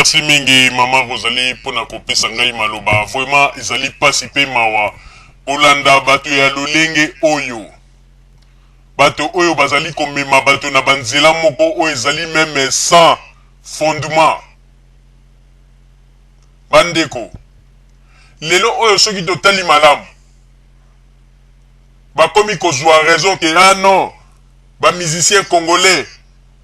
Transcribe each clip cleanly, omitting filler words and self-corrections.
merci mingi Mama Rosalie pona kopesa ngai maloba. Vraiment ezali pasi pe mawa. Olanda bato ya lolenge oyo. Bato oyo bazali komema bato na banzela moko oyo ezali même sans fondement. Bandeko. Lelo oyo soki totali malamu. Bakomi kozwa raison que ah non. Ba musicien congolais.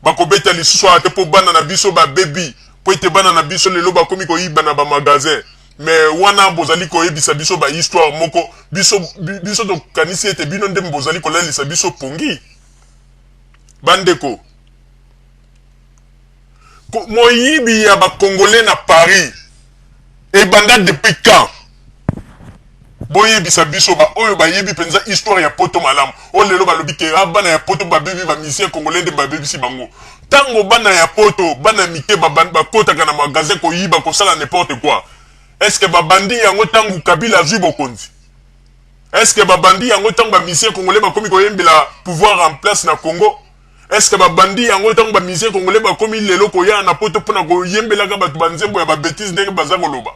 Bakobeta lisusu ate po bana na biso ba baby. Po ete bana na biso lelo bakomi koyiba na ba magasin. Mais wana bozali koyebisa biso ba histoire moko. Biso to kanisi ete bino nde bozali kolalisa biso pongi. Bandeko. Moyibi ya ba congolais na Paris. Et banda depuis quand? Boyebi biso ba oyo ba yebi penza histoire ya poto malamu. O lelo ba lobi ke bana ya poto ba bebi ba musicien congolais de ba bebi si bango. Tango bana ya poto bana mike ba kota kana magasin ko yiba ko sala n'importe quoi. Est-ce que ba bandi yango tango Kabila zui bokonzi? Est-ce que ba bandi yango tango ba musicien congolais ba komi ko yembela pouvoir en place na Congo? Est-ce que ba bandi yango tango ba musicien congolais ba komi lelo ko ya na poto pona ko yembela ka ba banzembo ya ba bêtise ndenge bazango loba?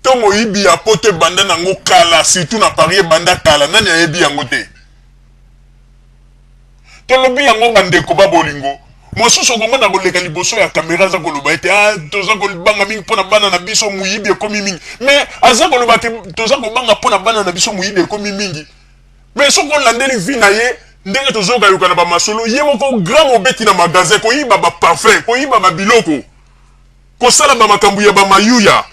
Tongo ibi ya pote banda nango kala, surtout na Paris banda kala, nani ya ebi yango te. Tolobi yango bandeko ba bolingo. Mosusu gongo na koleka liboso ya kamera za koloba ete toza kolibanga mingi pona bana na biso muyibi ekomi mingi. Mais aza koloba ke toza kobanga pona bana na biso muyibi ekomi mingi. Mais soko landeli vi na ye ndenge tozoka yuka na ba masolo ye moko grand mobeti na magasin ko yiba ba parfum, ko yiba ba biloko. Ko sala ba makambu ya ba mayuya.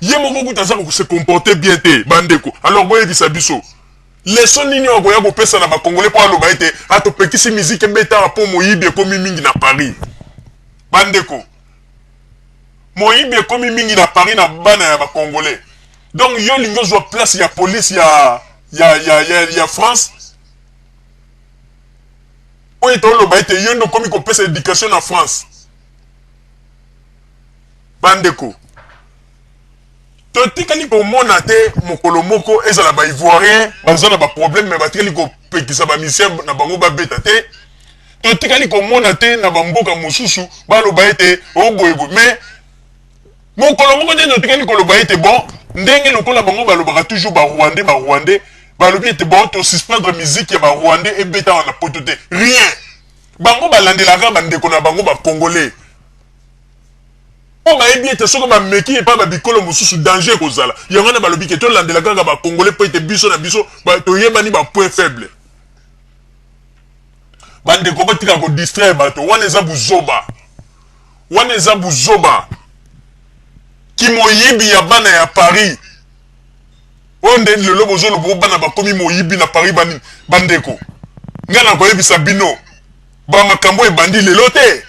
Yemoko kutaza ko se comporter bien te bandeko. Alors boye bisabiso. Leçon nini okoya ko pesa na ba congolais po aloba ete atopekisi musique beta po moyibi ekomi mingi na Paris. Bandeko. Moyibi ekomi mingi na Paris na bana ya ba congolais. Donc yo lingo zo place ya police ya France. Oye to aloba ete yo ndo komi ko pesa éducation na France. Bandeko. Totikali ko mona te mokolo moko ezala ba ivoirien bazana ba problème mais batikali ko pekisa ba misien na bango ba beta te. Totikali ko mona te na ba mboka mosusu ba loba ete oboyebo mais mokolo moko te totikali ko loba ete bon ndenge lokola bango ba loba toujours ba Rwandais ba lobi ete bon to suspendre musique ya ba Rwandais et beta na poto te rien. Bango ba landelaka ba ndeko na bango ba congolais. On va éviter ce que meki et pas ba bikolo mususu danger kozala. Yangana ba lobi ke to landela kanga ba congolais po ete biso na biso ba to yeba ni ba point faible. Bande ko tika ko distraire bato wana eza buzoba. Wana eza buzoba. Ki moyibi ya bana ya Paris. Onde lelo bozolo bo bana ba komi moyibi na Paris bandeko. Ngana ko yebisa bino. Ba makambo e bandi lelo te.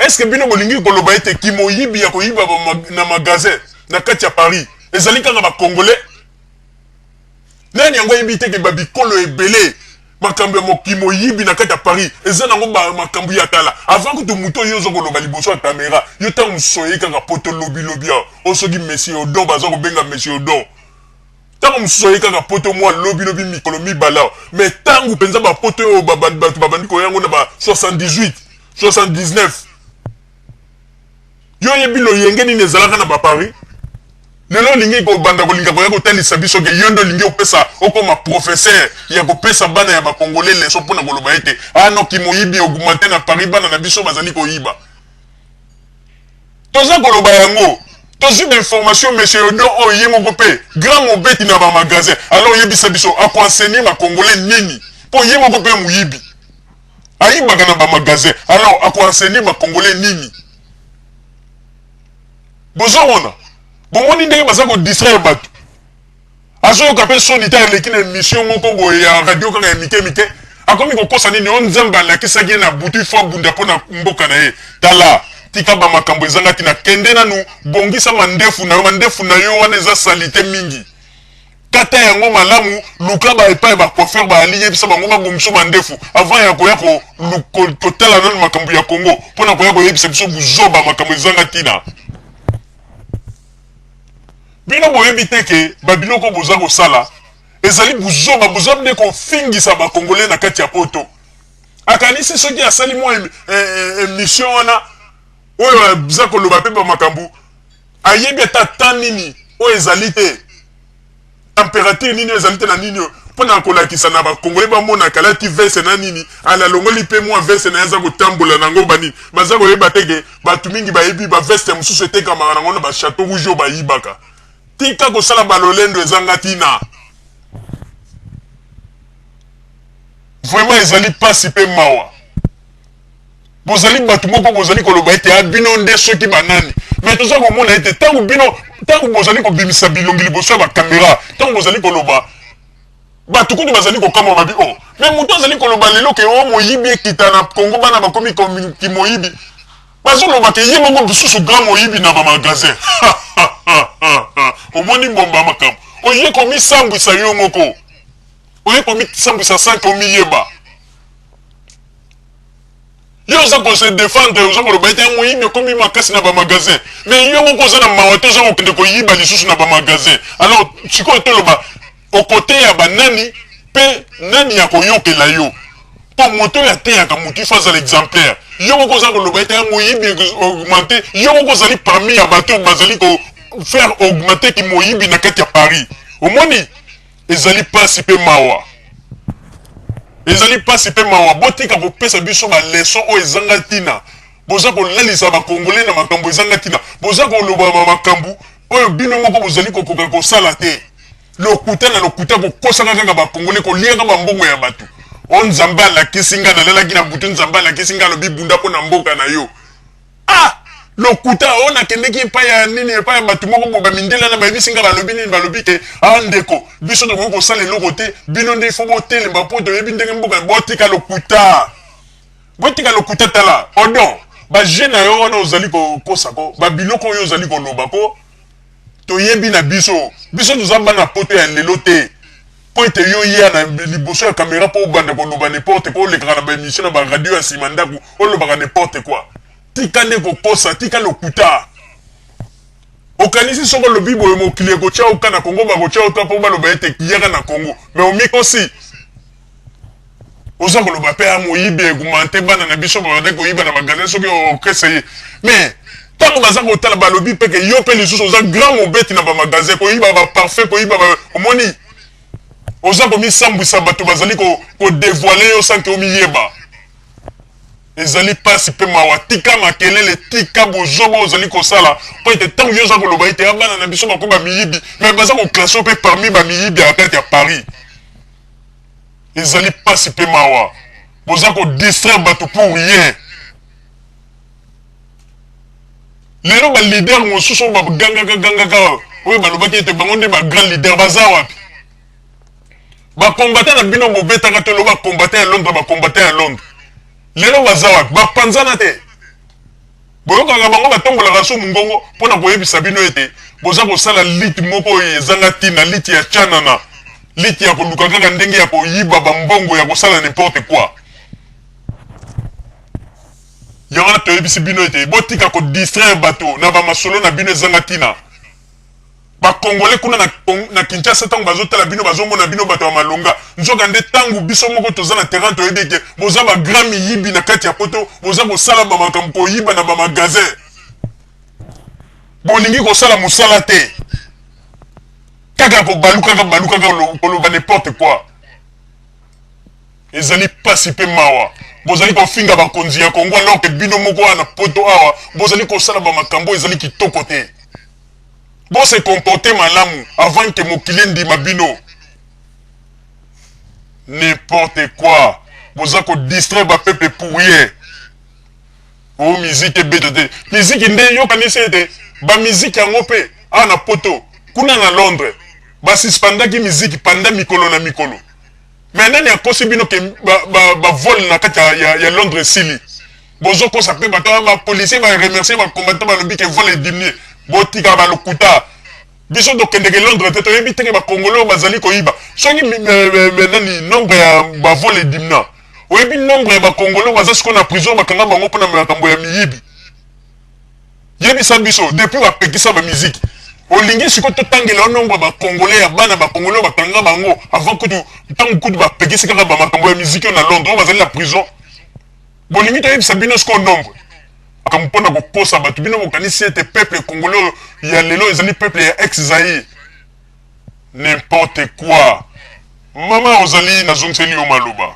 Est-ce que bino bolingi koloba ete kimo yibi ya koyiba na magasin na kati ya Paris ezali kanga ba congolais nani yango yibi te ke ba bikolo ebele makambo ya mokimo yibi na kati ya Paris ezana ngo ba makambo ya kala avant que to muto yozo koloba liboso ya caméra yo ta musoye kanga poto lobi osogi monsieur Odon baza ko benga monsieur Odon tango musoye kanga poto moi lobi mikolo mibala mais tango penza ba poto o babandi ko yango na ba 78 79 yo yebilo yenge ni nezalaka na ba Paris lelo lingi ko banda ko linga ko talisa biso ke yondo lingi opesa okoma professeur ya ko pesa bana ya ba congolais leso pona ko loba ete no ki moyibi augmenter na Paris bana na biso bazali ko yiba toza ko loba yango tozi d'information monsieur Odo o yemo ko pe grand mobeti na ba magasin alors yebisa biso a ko enseigner ma congolais nini po yemo ko pe moyibi ayiba kana ba magasin alors a ko enseigner ma congolais nini Bozona. Bomoni ndenge baza ko distraire bato. Azo ka pe sonita eleki na émission moko boye ya radio kanga mike. Akomi ko kosa nini on nzamba la kisaki na butu fo bunda pona mboka na ye. Tala tika ba makambo ezanga tina kende nanu bongisa mandefu na yo wana eza salite mingi. Kata yango malamu luka ba epai ba coiffeur ba aliye bisa bango ba bomso mandefu avant ya koya ko tala nanu makambo ya Congo pona koya ko yebisa biso buzoba makambo ezanga tina. Bino boyebi te ke babiloko boza kosala ezali buzoba ndeko fingisa ba congolais na kati ya poto akanisi soki asali mwa émission wana oyo aza koloba pe ba makambu ayebi ata temps nini oyo ezali te température nini ezali te na nini mpona kolakisa na bakongole bamona kalati vese na nini ala longoli mpe mwa vese na ye aza kotambola nango banini baza koyeba teke bato mingi bayebi baveste mosusu etekamaka nango na bachateau rouge oyo bayibaka tika kosala balolendo ezanga ntina vraiment ezali pasi mpe mawa bozali bato moko bozali koloba ete abino nde soki banani mais toza komona ete ntango bozali kobimisa bilongi liboso ya bakamera ntango bozali koloba bato kutu bazali kokama babi o mais moto azali koloba lelo ke o moyibi ekita na kongo bana bakomi kimoyibi bazolobaka ye moko bisusu grand moyibi na bamagasin omoni mbomba makambo oye komisambwisa yo moko oye komisambwisa sanke omiyeba yo oza kose défendre oza koloba ete moyibi okomi makasi na bamagasin mais yo moko oza na mawa te oza kokende koyiba lisusu na bamagasin alors sikoyo toloba okote ya banani pe nani ya koyokela yo po moto ya teyaka motu ifo azala exemplaire yo moko oza koloba ete moyibi augmente yo moko ozali parmi ya bato bazali kofaire augmente ki moyibi na kati ya Paris omoni ezali pasi mpe mawa ezali pasi mpe mawa botika kopesa biso baleson oyo ezanga ntina boza kolalisa bakongole na makambo ezanga ntina boza koloba makambo oyo bino moko bozali kokoka kosala te lokuta na lokuta kokosaka kaka bakongole koliaka bambongo ya bato o nzambe alakisi nga nalalaki na butu nzambe alakisi nga alobi bunda mpo na mboka na yo lokuta o nakendeki epai ya nini epai ya bato moko bo bamindela na bayebisi nga balobi nini balobi ke ndeko biso tokoki kosala eloko te bino nde ifo botelemba mpo toyebi ndenge mboka botika lokuta tala odon baje na yo wana ozali kokosako babiloko oyo ozali kolobako toyebi na biso toza bana poto ya lelo te po ete yo ya na liboso ya kamera po obanda koloba n'importe po olekaka na baémission na baradio ya nsima ndako olobaka n'importe quoi tika nde kokosa tika lokuta okanisi soko olobi boye mokili ekotya oka na kongo bakotya ota po baloba ete kiyaka na kongo mais omikosi oza koloba mpe moyibi egumante bana na biso babande koyiba na magasin soki okesa ye mais ntango baza kotala balobi peke yo mpe lisusu oza grand mobeti na bamagasin koyiba baparfait koyiba omoni oza komisambwisa bato bazali kodevoile yo sanke omiyeba ezali pasi mpe mawa tika makelele tika bozobo ozali kosala mpo ete ntango yo oza koloba ete bana na biso bako bamiyibi mais baza koklasse mpe parmi bamiyibi ya kati ya Paris ezali pasi mpe mawa boza kodistraire bato pour rien lelo balider mosusu oyo bagangaka oyo balobaki ete bango nde bagrand leader baza wapi bakombata na bino bobetaka te lo bakombata ya Londres bakombata ya Londres lelo baza wapi bapanzana te boyokaka bango batombolaka so mongongo mpona koyebisa bino ete boza kosala liti moko oyo ezanga ntina liti ya tyanana liti ya koluka kaka ndenge ya koyiba bambongo ya kosala n'importe quoi yango toyebisi bino ete botika kodistraire bato na bamasolo na bino ezanga ntina bakongole kuna na Kinshasa ntango bazotala bino bazomona bino bato ya malonga nzoka nde ntango biso moko toza na terrain toyebi eke boza bagrand miyibi na kati ya poto boza kosala bamakambo koyiba na bamagasin bolingi kosala mosala te kaka kobalukaka koloba n'importe quoi ezali pasi mpe mawa bozali kofinga bakonzi ya Kongo alors ke bino moko wana poto awa bozali kosala bamakambo ezali kitoko te bo se comporter malamu avant que mokili ndima bino n'importe quoi boza ko distraire ba peuple pour rien o musique bête musique nde yo kanisi ete ba musique yango pe ana poto kuna na Londres ba suspendaki musique pendant mikolo na mikolo mais nani akosi bino ke ba vol na kati ya Londres sili bozo ko sa pe ba policier ba remercier ba combattant ba lobi ke vol est diminué botika balokuta biso dokendeke Londres te toyebi teke bakongolo bazali koyiba soki nani nombre ya bavol edimina oyebi nombre ya bakongolo baza siko na prison bakanga bango mpona makambo ya miyibi yebisa biso depuis bapekisa bamiziki olingi siko totangela nombre ya bakongole ya bana bakongolo bakanga bango avant kutu ntango kutu bapekisi kaka bamakambo ya miziki oyo na Londres oyo bazali na prison bolingi toyebisa bino siko nombre akampona kokosa bato bino bokanisi ete peuple congolais ya lelo ezali peuple ya ex-Zaïre. N'importe quoi. Mama ozali nazongiseli yo maloba.